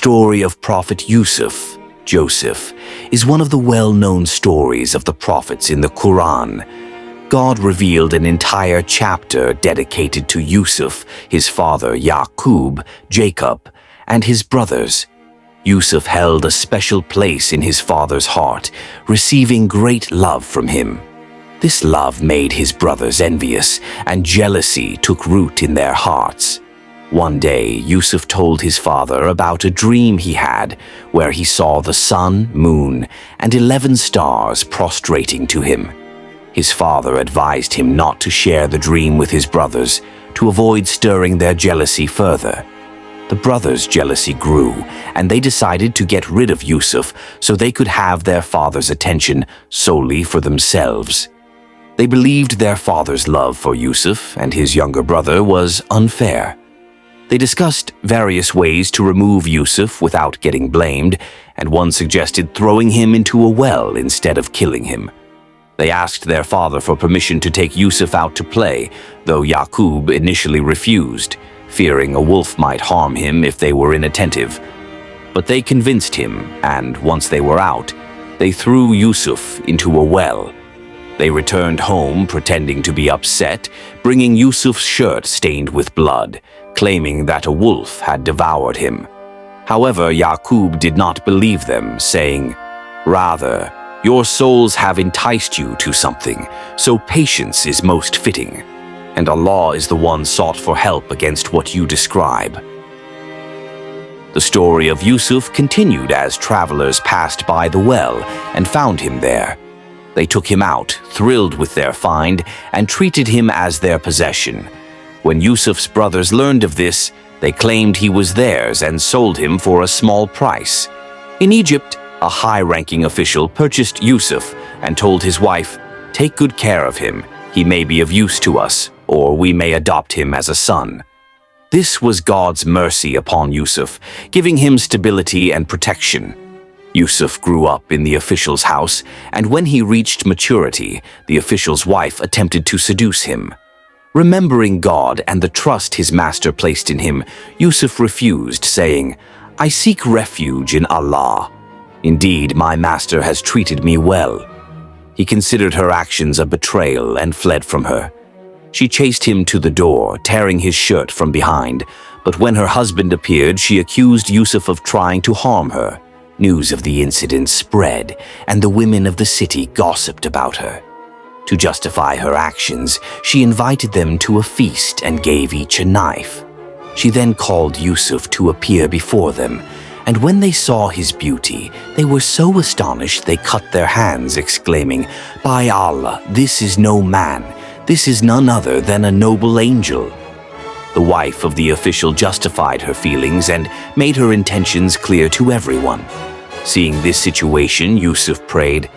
story of Prophet Yusuf, Joseph, is one of the well-known stories of the prophets in the Quran. God revealed an entire chapter dedicated to Yusuf, his father Yaqub, Jacob, and his brothers. Yusuf held a special place in his father's heart, receiving great love from him. This love made his brothers envious, and jealousy took root in their hearts. One day, Yusuf told his father about a dream he had where he saw the sun, moon, and 11 stars prostrating to him. His father advised him not to share the dream with his brothers to avoid stirring their jealousy further. The brothers' jealousy grew, and they decided to get rid of Yusuf so they could have their father's attention solely for themselves. They believed their father's love for Yusuf and his younger brother was unfair. They discussed various ways to remove Yusuf without getting blamed, and one suggested throwing him into a well instead of killing him. They asked their father for permission to take Yusuf out to play, though Yaqub initially refused, fearing a wolf might harm him if they were inattentive. But they convinced him, and once they were out, they threw Yusuf into a well. They returned home pretending to be upset, bringing Yusuf's shirt stained with blood, claiming that a wolf had devoured him. However, Yaqub did not believe them, saying, "Rather, your souls have enticed you to something, so patience is most fitting, and Allah is the one sought for help against what you describe." The story of Yusuf continued as travelers passed by the well and found him there. They took him out, thrilled with their find, and treated him as their possession. When Yusuf's brothers learned of this, they claimed he was theirs and sold him for a small price. In Egypt, a high-ranking official purchased Yusuf and told his wife, "Take good care of him. He may be of use to us, or we may adopt him as a son." This was God's mercy upon Yusuf, giving him stability and protection. Yusuf grew up in the official's house, and when he reached maturity, the official's wife attempted to seduce him. Remembering God and the trust his master placed in him, Yusuf refused, saying, "I seek refuge in Allah. Indeed, my master has treated me well." He considered her actions a betrayal and fled from her. She chased him to the door, tearing his shirt from behind, but when her husband appeared, she accused Yusuf of trying to harm her. News of the incident spread, and the women of the city gossiped about her. To justify her actions, she invited them to a feast and gave each a knife. She then called Yusuf to appear before them, and when they saw his beauty, they were so astonished they cut their hands, exclaiming, "By Allah, this is no man. This is none other than a noble angel." The wife of the official justified her feelings and made her intentions clear to everyone. Seeing this situation, Yusuf prayed,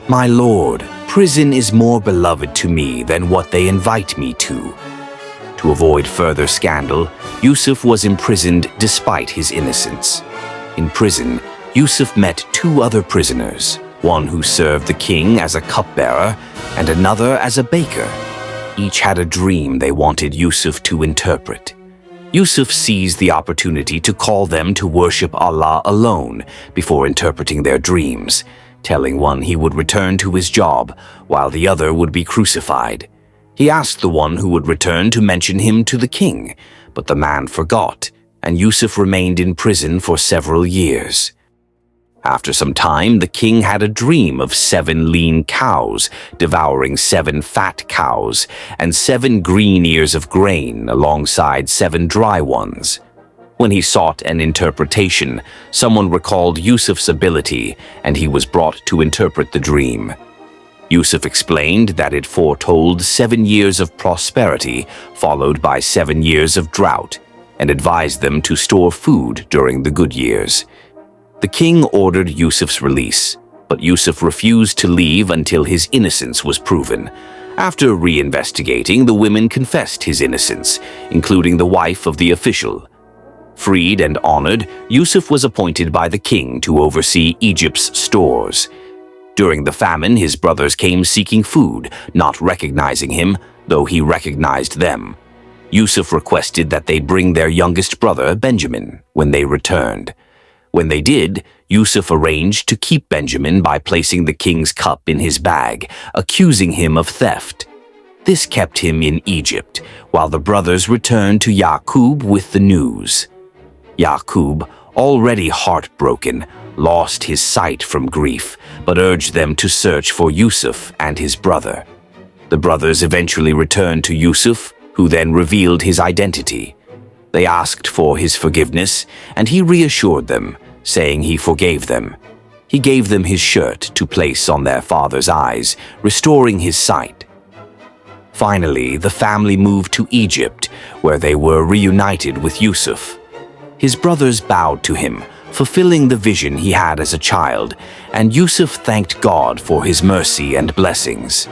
"My Lord, prison is more beloved to me than what they invite me to." To avoid further scandal, Yusuf was imprisoned despite his innocence. In prison, Yusuf met 2 other prisoners, one who served the king as a cupbearer and another as a baker. Each had a dream they wanted Yusuf to interpret. Yusuf seized the opportunity to call them to worship Allah alone before interpreting their dreams, telling one he would return to his job while the other would be crucified. He asked the one who would return to mention him to the king, but the man forgot, and Yusuf remained in prison for several years. After some time, the king had a dream of 7 lean cows devouring 7 fat cows and 7 green ears of grain alongside 7 dry ones. When he sought an interpretation, someone recalled Yusuf's ability, and he was brought to interpret the dream. Yusuf explained that it foretold 7 years of prosperity followed by 7 years of drought, and advised them to store food during the good years. The king ordered Yusuf's release, but Yusuf refused to leave until his innocence was proven. After reinvestigating, the women confessed his innocence, including the wife of the official. Freed and honored, Yusuf was appointed by the king to oversee Egypt's stores. During the famine, his brothers came seeking food, not recognizing him, though he recognized them. Yusuf requested that they bring their youngest brother, Benjamin, when they returned. When they did, Yusuf arranged to keep Benjamin by placing the king's cup in his bag, accusing him of theft. This kept him in Egypt, while the brothers returned to Yaqub with the news. Yaqub, already heartbroken, lost his sight from grief, but urged them to search for Yusuf and his brother. The brothers eventually returned to Yusuf, who then revealed his identity. They asked for his forgiveness, and he reassured them, saying he forgave them. He gave them his shirt to place on their father's eyes, restoring his sight. Finally, the family moved to Egypt, where they were reunited with Yusuf. His brothers bowed to him, fulfilling the vision he had as a child, and Yusuf thanked God for his mercy and blessings.